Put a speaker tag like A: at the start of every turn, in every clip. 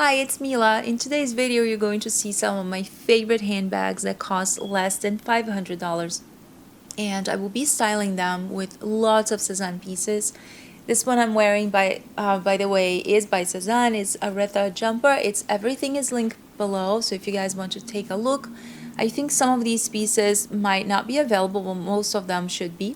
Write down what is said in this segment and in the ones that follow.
A: Hi, it's Mila. In today's video, you're going to see some of my favorite handbags that cost less than $500. And I will be styling them with lots of SÉZANE pieces. This one I'm wearing, by the way, is by SÉZANE. It's Aretha Jumper. Everything is linked below, so if you guys want to take a look. I think some of these pieces might not be available, but most of them should be.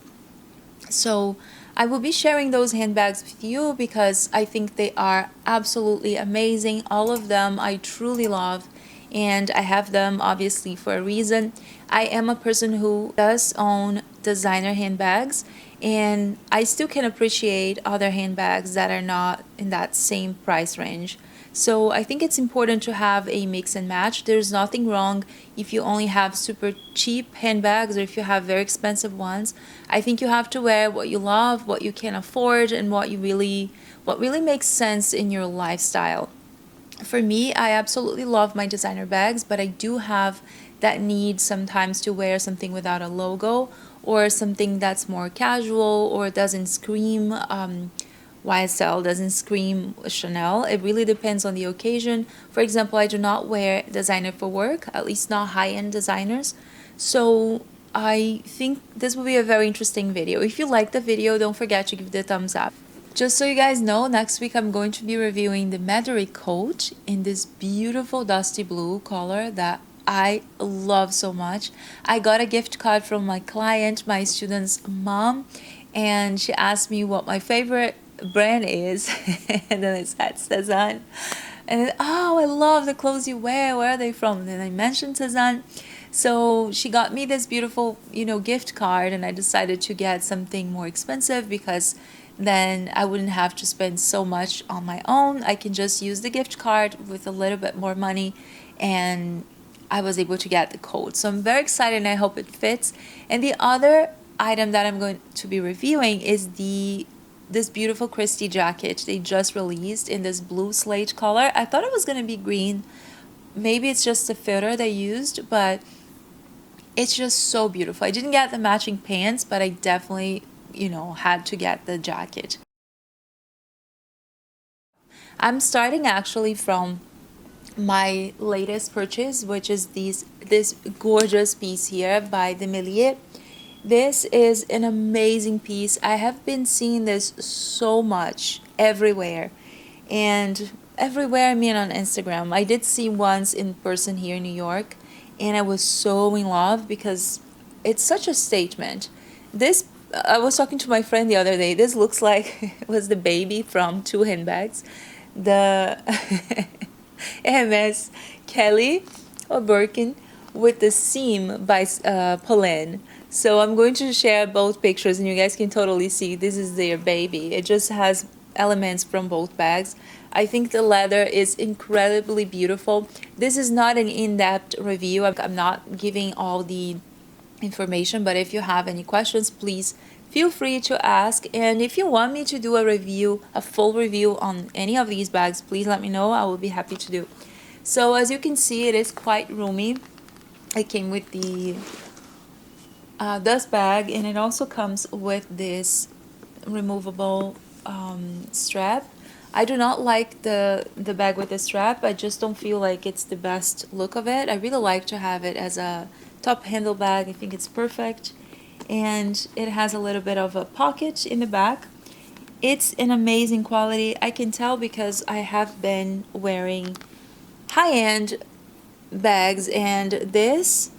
A: So I will be sharing those handbags with you because I think they are absolutely amazing. All of them I truly love, and I have them obviously for a reason. I am a person who does own designer handbags, and I still can appreciate other handbags that are not in that same price range. So I think it's important to have a mix and match. There's nothing wrong if you only have super cheap handbags or if you have very expensive ones. I think you have to wear what you love, what you can afford, and what really makes sense in your lifestyle. For me, I absolutely love my designer bags, but I do have that need sometimes to wear something without a logo or something that's more casual or doesn't scream YSL, doesn't scream Chanel. It really depends on the occasion. For example, I do not wear designer for work, at least not high-end designers. So I think this will be a very interesting video. If you like the video, don't forget to give it a thumbs up. Just so you guys know, next week I'm going to be reviewing the Medley coat in this beautiful dusty blue color that I love so much. I got a gift card from my client, my student's mom, and she asked me what my favorite brand is and then it said SÉZANE, and then, oh, I love the clothes you wear, where are they from? And then I mentioned SÉZANE, so she got me this beautiful gift card, and I decided to get something more expensive because then I wouldn't have to spend so much on my own. I can just use the gift card with a little bit more money, and I was able to get the coat. So I'm very excited and I hope it fits. And the other item that I'm going to be reviewing is this beautiful Christie jacket they just released in this blue slate color. I thought it was going to be green. Maybe it's just the filter they used, but it's just so beautiful. I didn't get the matching pants, but I definitely, had to get the jacket. I'm starting actually from my latest purchase, which is this gorgeous piece here by DEMELLIER. This is an amazing piece. I have been seeing this so much everywhere, and everywhere I mean on Instagram. I did see once in person here in New York, and I was so in love because it's such a statement. I was talking to my friend the other day. This looks like it was the baby from two handbags, the MS Kelly or Birkin with the seam by POLÈNE. So I'm going to share both pictures and you guys can totally see this is their baby. It just has elements from both bags. I think the leather is incredibly beautiful. This is not an in-depth review. I'm not giving all the information, but if you have any questions, please feel free to ask. And if you want me to do a full review on any of these bags, please let me know. I will be happy to do. So as you can see, it is quite roomy. It came with the dust bag, and it also comes with this removable strap. I do not like the bag with the strap. I just don't feel like it's the best look of it. I really like to have it as a top handle bag. I think it's perfect, and it has a little bit of a pocket in the back. It's an amazing quality. I can tell because I have been wearing high-end bags, and this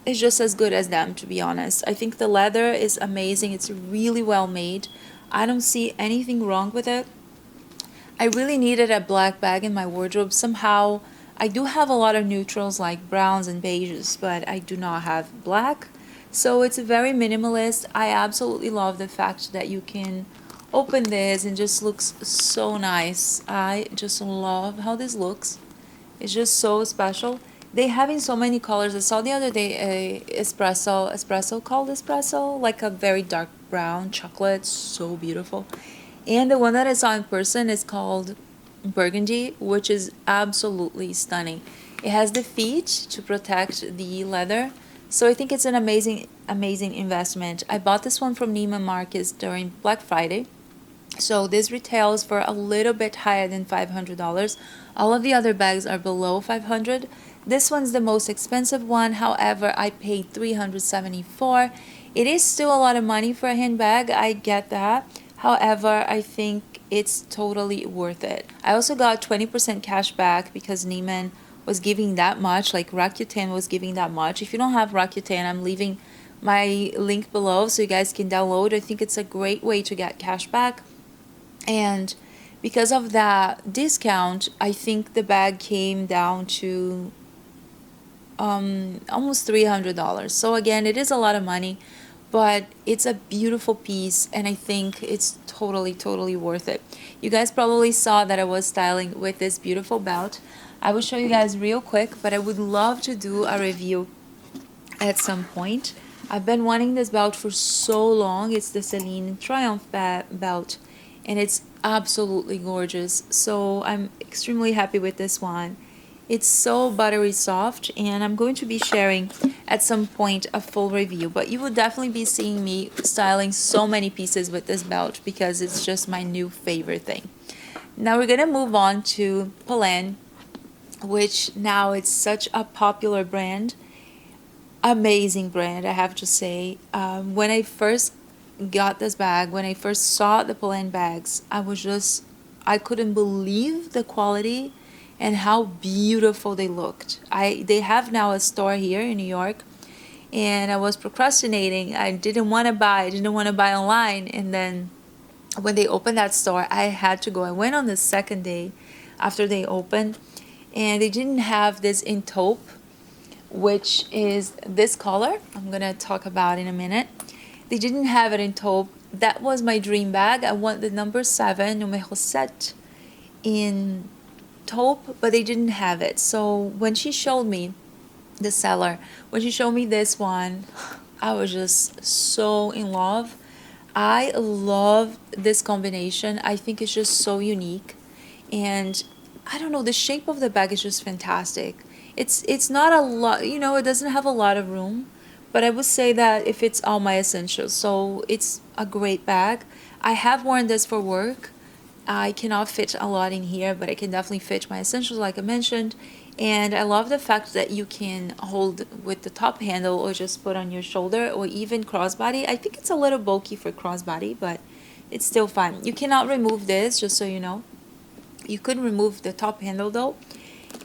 A: is just as good as them, to be honest. I think the leather is amazing. It's really well made. I don't see anything wrong with it. I really needed a black bag in my wardrobe. Somehow I do have a lot of neutrals like browns and beiges, but I do not have black. So it's very minimalist. I absolutely love the fact that you can open this and just looks so nice. I just love how this looks. It's just so special. They have in so many colors. I saw the other day a espresso called espresso, like a very dark brown chocolate, so beautiful. And the one that I saw in person is called burgundy, which is absolutely stunning. It has the feet to protect the leather, so I think it's an amazing investment. I bought this one from Neiman Marcus during Black Friday, So this retails for a little bit higher than $500. All of the other bags are below $500. This one's the most expensive one. However, I paid $374. It is still a lot of money for a handbag. I get that. However, I think it's totally worth it. I also got 20% cash back because Neiman was giving that much, like Rakuten was giving that much. If you don't have Rakuten, I'm leaving my link below so you guys can download. I think it's a great way to get cash back. And because of that discount, I think the bag came down to almost $300. So again, it is a lot of money, but it's a beautiful piece, and I think it's totally worth it. You guys probably saw that I was styling with this beautiful belt. I will show you guys real quick, but I would love to do a review at some point. I've been wanting this belt for so long. It's the Celine Triumph belt, and it's absolutely gorgeous. So I'm extremely happy with this one. It's so buttery soft, and I'm going to be sharing at some point a full review, but you will definitely be seeing me styling so many pieces with this belt because it's just my new favorite thing. Now we're gonna move on to POLÈNE, which now it's such a popular brand. Amazing brand, I have to say. When I first got this bag, when I first saw the POLÈNE bags, I couldn't believe the quality and how beautiful they looked. They have now a store here in New York, and I was procrastinating. I didn't want to buy online, and then when they opened that store, I had to go. I went on the second day after they opened, and they didn't have this in taupe, which is this color I'm gonna talk about in a minute. They didn't have it in taupe. That was my dream bag. I want the number 7, numero 7, in taupe, but they didn't have it. So when she showed me, the seller, when she showed me this one, I was just so in love. I love this combination. I think it's just so unique, and I don't know, the shape of the bag is just fantastic. It's not a lot, you know, it doesn't have a lot of room, but I would say that it fits all my essentials, so it's a great bag. I have worn this for work. I cannot fit a lot in here, but I can definitely fit my essentials like I mentioned. And I love the fact that you can hold with the top handle or just put on your shoulder or even crossbody. I think it's a little bulky for crossbody, but it's still fine. You cannot remove this, just so you know. You could remove the top handle though.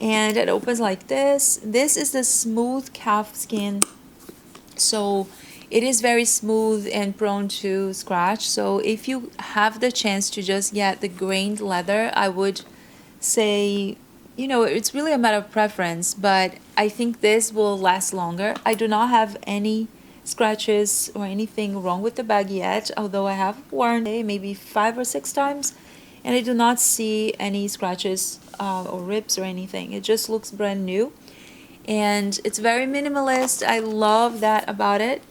A: And it opens like this. This is the smooth calf skin, so it is very smooth and prone to scratch. So if you have the chance to just get the grained leather, I would say, you know, it's really a matter of preference, but I think this will last longer. I do not have any scratches or anything wrong with the bag yet, although I have worn it maybe 5 or 6 times, and I do not see any scratches or rips or anything. It just looks brand new, and it's very minimalist. I love that about it.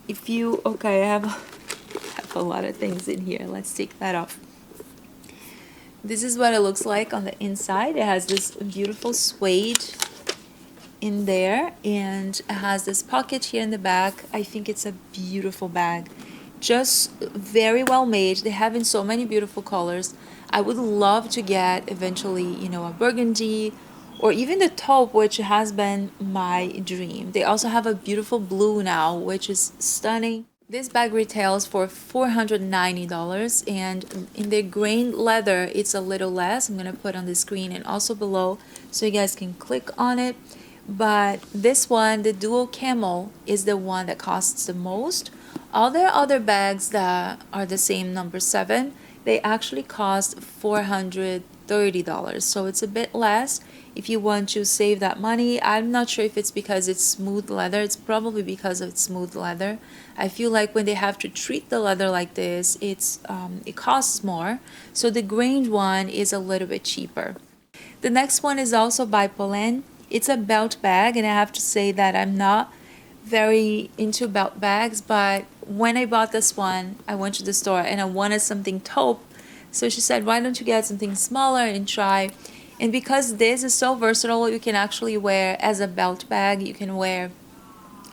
A: If you, okay, I have a lot of things in here. Let's take that off. This is what it looks like on the inside. It has this beautiful suede in there, and it has this pocket here in the back. I think it's a beautiful bag. Just very well made. They have in so many beautiful colors. I would love to get eventually, you know, a burgundy or even the taupe, which has been my dream. They also have a beautiful blue now, which is stunning. This bag retails for $490, and in the grain leather, it's a little less. I'm going to put on the screen and also below so you guys can click on it. But this one, the dual camel, is the one that costs the most. All their other bags that are the same number 7, they actually cost $430, so it's a bit less. If you want to save that money, I'm not sure if it's because it's smooth leather. It's probably because of smooth leather. I feel like when they have to treat the leather like this, it costs more. So the grained one is a little bit cheaper. The next one is also by POLÈNE. It's a belt bag, and I have to say that I'm not very into belt bags, but when I bought this one, I went to the store and I wanted something taupe. So she said, why don't you get something smaller and try? And because this is so versatile, you can actually wear as a belt bag, you can wear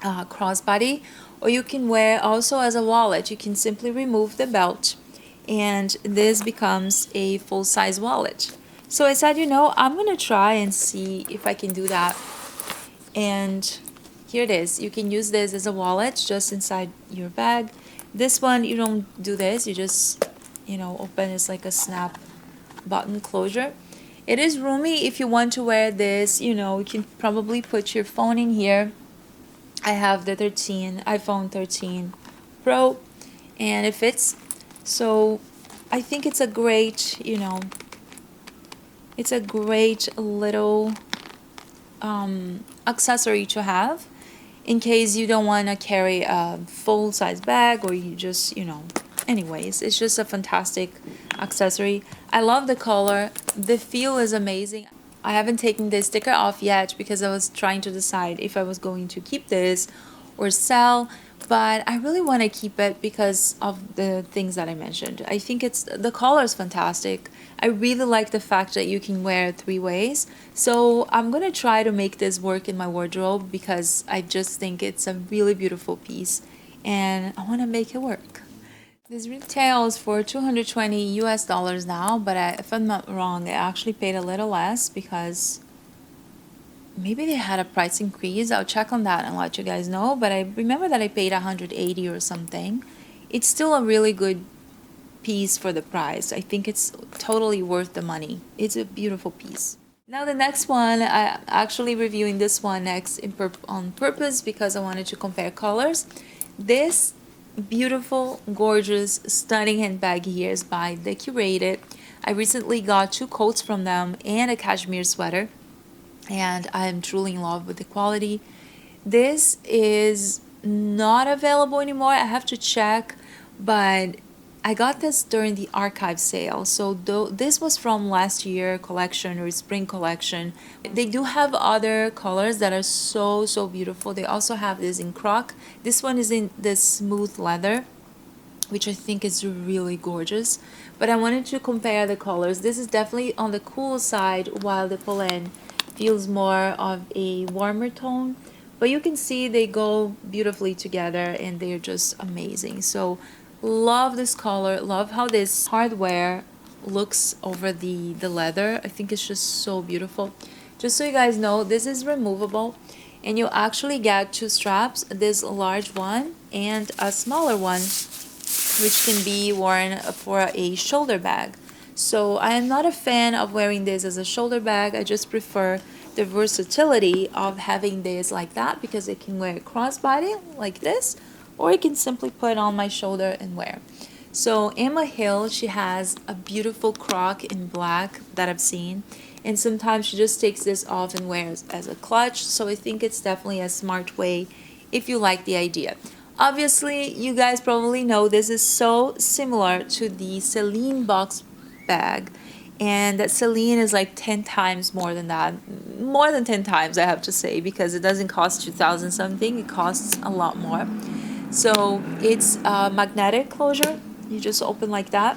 A: crossbody, or you can wear also as a wallet. You can simply remove the belt and this becomes a full-size wallet. So I said, you know, I'm gonna try and see if I can do that. And here it is. You can use this as a wallet just inside your bag. This one, you don't do this. You just, you know, open. It's like a snap button closure. It is roomy. If you want to wear this, you know, you can probably put your phone in here. I have the iPhone 13 Pro, and it fits. So I think it's a great, you know, it's a great little accessory to have in case you don't want to carry a full-size bag, or you just, you know, anyways, it's just a fantastic accessory. I love the color. The feel is amazing. I haven't taken this sticker off yet because I was trying to decide if I was going to keep this or sell, but I really want to keep it because of the things that I mentioned. I think the color is fantastic. I really like the fact that you can wear it 3 ways. So I'm going to try to make this work in my wardrobe because I just think it's a really beautiful piece and I want to make it work. This retails for $220 now, but if I'm not wrong, I actually paid a little less because maybe they had a price increase. I'll check on that and let you guys know, but I remember that I paid $180 or something. It's still a really good piece for the price. I think it's totally worth the money. It's a beautiful piece. Now the next one, I'm actually reviewing this one next on purpose because I wanted to compare colors. This beautiful, gorgeous, stunning handbag here is by the Curated. I recently got 2 coats from them and a cashmere sweater, and I am truly in love with the quality. This is not available anymore. I have to check, but I got this during the archive sale. So this was from last year collection or spring collection. They do have other colors that are so beautiful. They also have this in croc. This one is in this smooth leather, which I think is really gorgeous. But I wanted to compare the colors. This is definitely on the cool side, while the POLÈNE feels more of a warmer tone. But you can see they go beautifully together and they're just amazing. So love this color, love how this hardware looks over the leather. I think it's just so beautiful. Just so you guys know, this is removable and you actually get 2 straps, this large one and a smaller one, which can be worn for a shoulder bag. So I am not a fan of wearing this as a shoulder bag. I just prefer the versatility of having this like that because I can wear crossbody like this, or I can simply put on my shoulder and wear. So Emma Hill, she has a beautiful croc in black that I've seen, and sometimes she just takes this off and wears as a clutch. So I think it's definitely a smart way if you like the idea. Obviously, you guys probably know this is so similar to the Celine box bag, and that Celine is like 10 times more than that. More than 10 times, I have to say, because it doesn't cost 2,000 something, it costs a lot more. So it's a magnetic closure. You just open like that,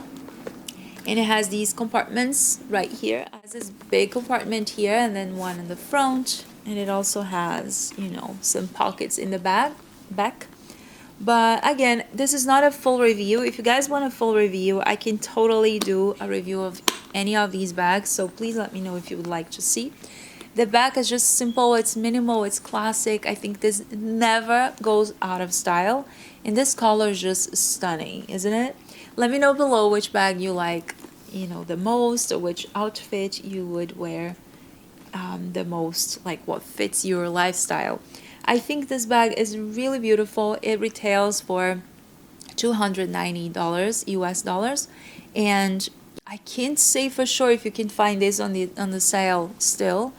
A: and it has these compartments right here. It has this big compartment here and then one in the front, and it also has, you know, some pockets in the back. But again, this is not a full review. If you guys want a full review, I can totally do a review of any of these bags, so please let me know if you would like to see. The back is just simple, it's minimal, it's classic. I think this never goes out of style, and this color is just stunning, isn't it? Let me know below which bag you like, you know, the most, or which outfit you would wear the most, like what fits your lifestyle. I think this bag is really beautiful. It retails for $290 US dollars, and I can't say for sure if you can find this on the sale still,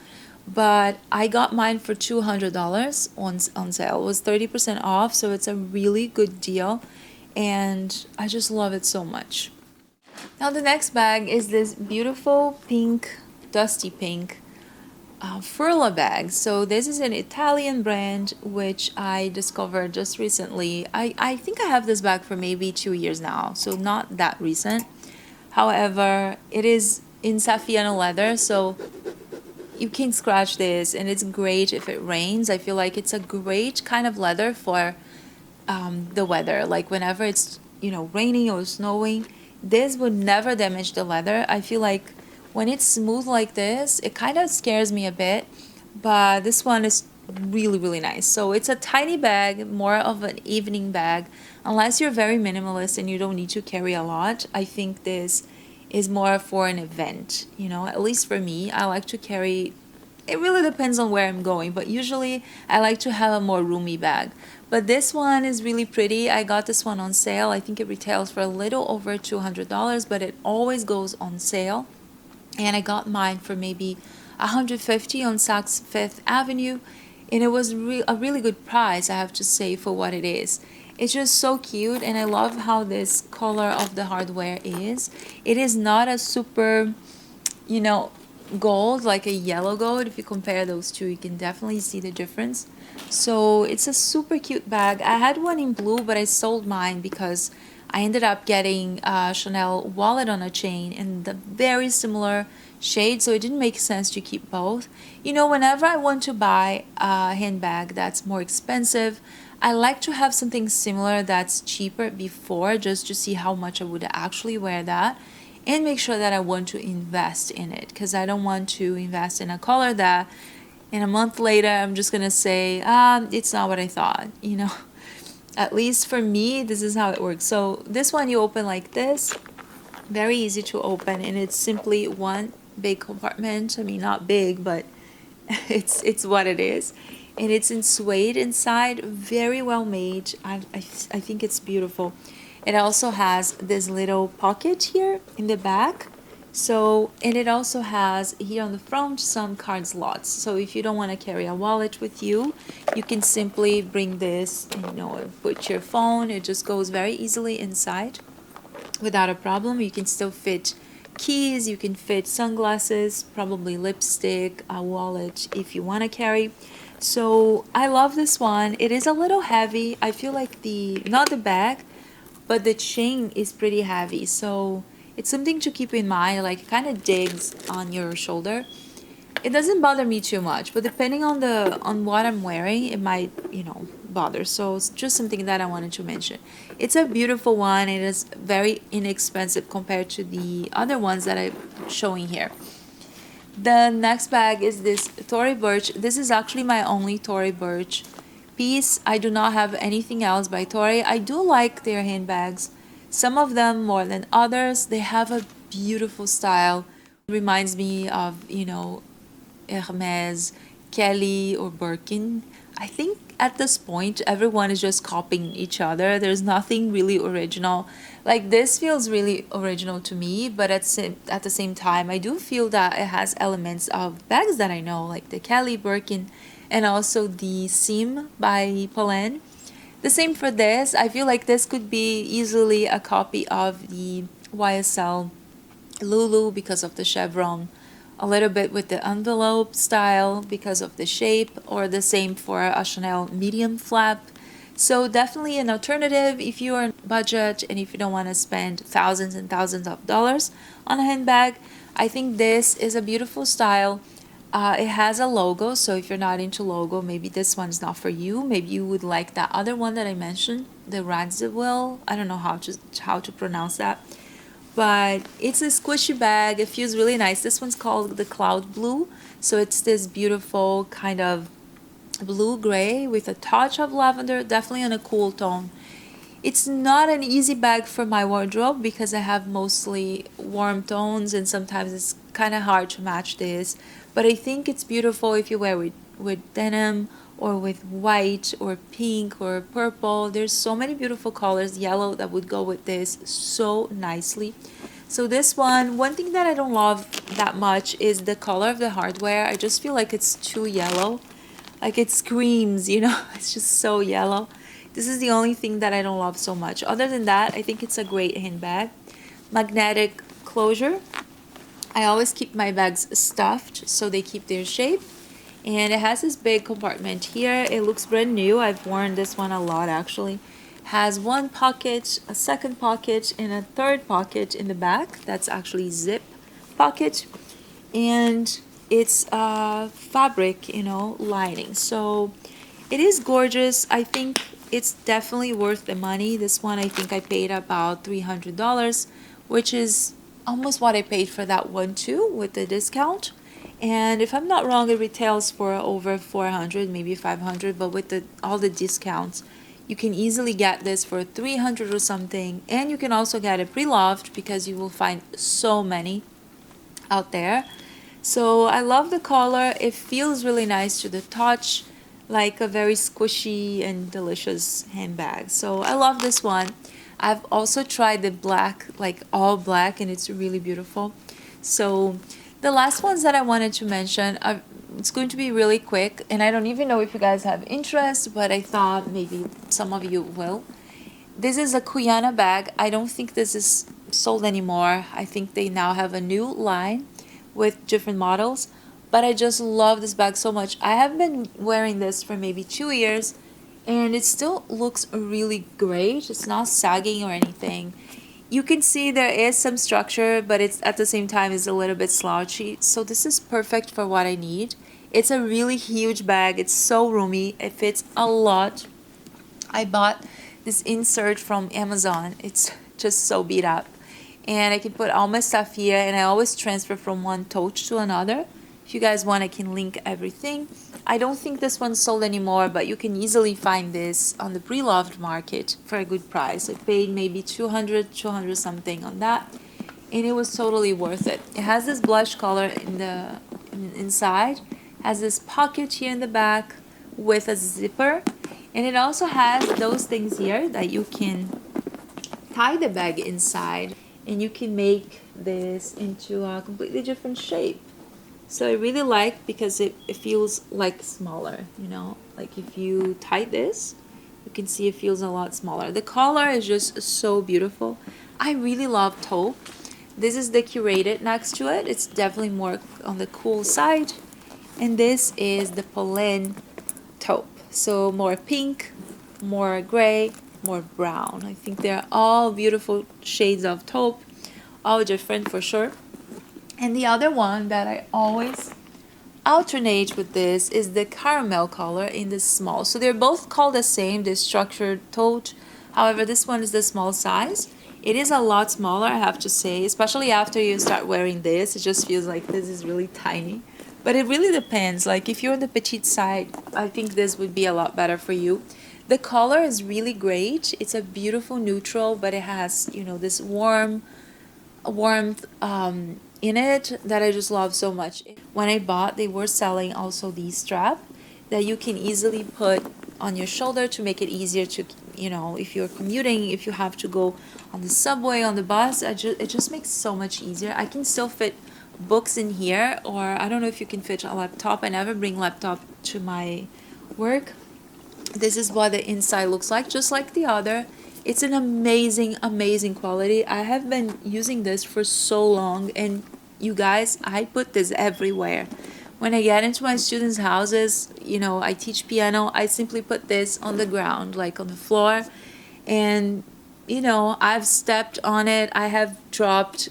A: but I got mine for $200 on sale. It was 30% off, so it's a really good deal, and I just love it so much. Now the next bag is this beautiful pink, dusty pink Furla bag. So this is an Italian brand which I discovered just recently. I think I have this bag for maybe 2 years now, so not that recent. However, it is in Saffiano leather, so you can scratch this, and it's great if it rains. I feel like it's a great kind of leather for the weather, like whenever it's, you know, raining or snowing. this would never damage the leather. I feel like when it's smooth like this, it kind of scares me a bit, but this one is really, really nice. So it's a tiny bag, more of an evening bag. Unless you're very minimalist and you don't need to carry a lot, I think this is more for an event, you know, at least for me. I like to carry, it really depends on where I'm going, but usually I like to have a more roomy bag. But this one is really pretty. I got this one on sale. I think it retails for a little over $200, but it always goes on sale. And I got mine for maybe $150 on Saks Fifth Avenue, and it was a really good price, I have to say, for what it is. It's just so cute, and I love how this color of the hardware is. It is not a super, you know, gold, like a yellow gold. If you compare those two, you can definitely see the difference. So it's a super cute bag. I had one in blue, but I sold mine because I ended up getting a Chanel wallet on a chain in the very similar shade, so it didn't make sense to keep both. You know, whenever I want to buy a handbag that's more expensive, I like to have something similar that's cheaper before, just to see how much I would actually wear that and make sure that I want to invest in it, because I don't want to invest in a color that in a month later I'm just gonna say, it's not what I thought, you know. At least for me, this is how it works. So this one you open like this, very easy to open, and it's simply one big compartment. I mean, not big, but it's what it is. And it's in suede inside, very well made. I think it's beautiful. It also has this little pocket here in the back. So, and it also has here on the front some card slots. So if you don't want to carry a wallet with you, you can simply bring this, you know, put your phone. It just goes very easily inside without a problem. You can still fit keys, you can fit sunglasses, probably lipstick, a wallet if you want to carry. So I love this one. It is a little heavy. I feel like not the bag, but the chain is pretty heavy. So it's something to keep in mind, like it kind of digs on your shoulder. It doesn't bother me too much, but depending on what I'm wearing, it might, you know, bother. So it's just something that I wanted to mention. It's a beautiful one. It is very inexpensive compared to the other ones that I'm showing here. The next bag is this Tory Burch. This is actually my only Tory Burch piece. I do not have anything else by Tory. I do like their handbags. Some of them more than others. They have a beautiful style. It reminds me of, you know, Hermes, Kelly, or Birkin. I think at this point, everyone is just copying each other. There's nothing really original. Like this feels really original to me, but at the same time, I do feel that it has elements of bags that I know, like the Kelly, Birkin, and also the Seam by POLÈNE. The same for this. I feel like this could be easily a copy of the YSL Lulu because of the chevron, a little bit with the envelope style because of the shape, or the same for a Chanel medium flap. So definitely an alternative if you are on budget and if you don't want to spend thousands and thousands of dollars on a handbag. I think this is a beautiful style. It has a logo, so if you're not into logo, maybe this one's not for you. Maybe you would like that other one that I mentioned, the Radziwill. I don't know how to pronounce that. But it's a squishy bag. It feels really nice. This one's called the Cloud Blue. So it's this beautiful kind of blue-gray with a touch of lavender, definitely in a cool tone. It's not an easy bag for my wardrobe because I have mostly warm tones and sometimes it's kind of hard to match this. But I think it's beautiful if you wear with denim or with white or pink or purple. There's so many beautiful colors, yellow, that would go with this so nicely. So this one thing that I don't love that much is the color of the hardware. I just feel like it's too yellow. Like it screams, you know, it's just so yellow. This is the only thing that I don't love so much. Other than that, I think it's a great handbag. Magnetic closure. I always keep my bags stuffed so they keep their shape. And it has this big compartment here. It looks brand new. I've worn this one a lot actually. Has one pocket, a second pocket, and a third pocket in the back. That's actually zip pocket. And it's fabric, you know, lining. So it is gorgeous. I think it's definitely worth the money. This one I think I paid about $300, which is almost what I paid for that one too with the discount. And if I'm not wrong, it retails for over 400, maybe 500, but with all the discounts, you can easily get this for 300 or something. And you can also get it pre-loved because you will find so many out there. So I love the color. It feels really nice to the touch, like a very squishy and delicious handbag. So I love this one. I've also tried the black, like all black, and it's really beautiful. So the last ones that I wanted to mention, it's going to be really quick, and I don't even know if you guys have interest, but I thought maybe some of you will. This is a Cuyana bag. I don't think this is sold anymore. I think they now have a new line with different models, but I just love this bag so much. I have been wearing this for maybe 2 years, and it still looks really great. It's not sagging or anything. You can see there is some structure, but it's at the same time is a little bit slouchy. So this is perfect for what I need. It's a really huge bag. It's so roomy. It fits a lot. I bought this insert from Amazon. It's just so beat up. And I can put all my stuff here, and I always transfer from one tote to another. If you guys want, I can link everything. I don't think this one's sold anymore, but you can easily find this on the pre-loved market for a good price. I paid maybe 200 something on that, and it was totally worth it. It has this blush color in the inside, has this pocket here in the back with a zipper, and it also has those things here that you can tie the bag inside, and you can make this into a completely different shape. So I really like because it feels like smaller, you know, like if you tie this, you can see it feels a lot smaller. The color is just so beautiful. I really love taupe. This is the Curated next to it. It's definitely more on the cool side. And this is the POLÈNE taupe. So more pink, more gray, more brown. I think they're all beautiful shades of taupe, all different for sure. And the other one that I always alternate with this is the caramel color in the small. So they're both called the same, the structured tote. However, this one is the small size. It is a lot smaller, I have to say, especially after you start wearing this. It just feels like this is really tiny. But it really depends. Like if you're on the petite side, I think this would be a lot better for you. The color is really great. It's a beautiful neutral, but it has, you know, this warmth in it that I just love so much. When I bought, they were selling also these strap that you can easily put on your shoulder to make it easier to, you know, if you're commuting, if you have to go on the subway, on the bus, it just makes so much easier. I can still fit books in here, or I don't know if you can fit a laptop. I never bring laptop to my work. This is what the inside looks like, just like the other. It's an amazing quality. I have been using this for so long, and you guys, I put this everywhere. When I get into my students' houses, you know, I teach piano, I simply put this on the ground, like on the floor, and you know, I've stepped on it. I have dropped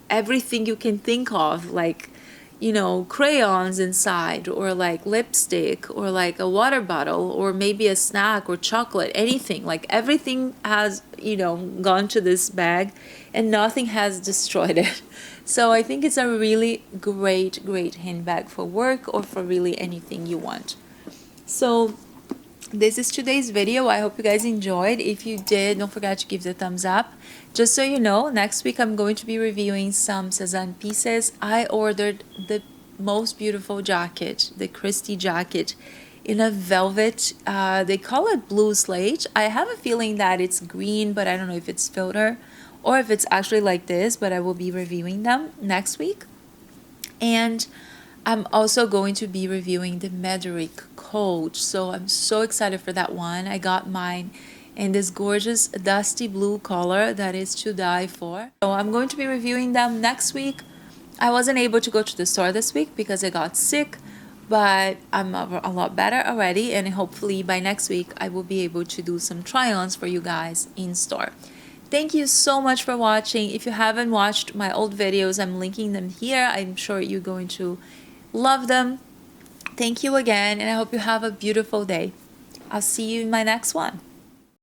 A: everything you can think of, like, you know, crayons inside, or like lipstick, or like a water bottle, or maybe a snack or chocolate, anything. Like everything has, you know, gone to this bag and nothing has destroyed it. So I think it's a really great handbag for work or for really anything you want. So this is today's video. I hope you guys enjoyed. If you did, don't forget to give the thumbs up. Just so you know, next week I'm going to be reviewing some SÉZANE pieces. I ordered the most beautiful jacket, the Christie jacket, in a velvet. They call it blue slate. I have a feeling that it's green, but I don't know if it's filter or if it's actually like this, but I will be reviewing them next week. And I'm also going to be reviewing the Mederick coat, so I'm so excited for that one. I got mine in this gorgeous dusty blue color that is to die for. So I'm going to be reviewing them next week. I wasn't able to go to the store this week because I got sick, but I'm a lot better already, and hopefully by next week I will be able to do some try-ons for you guys in store. Thank you so much for watching. If you haven't watched my old videos, I'm linking them here. I'm sure you're going to love them. Thank you again, and I hope you have a beautiful day. I'll see you in my next one.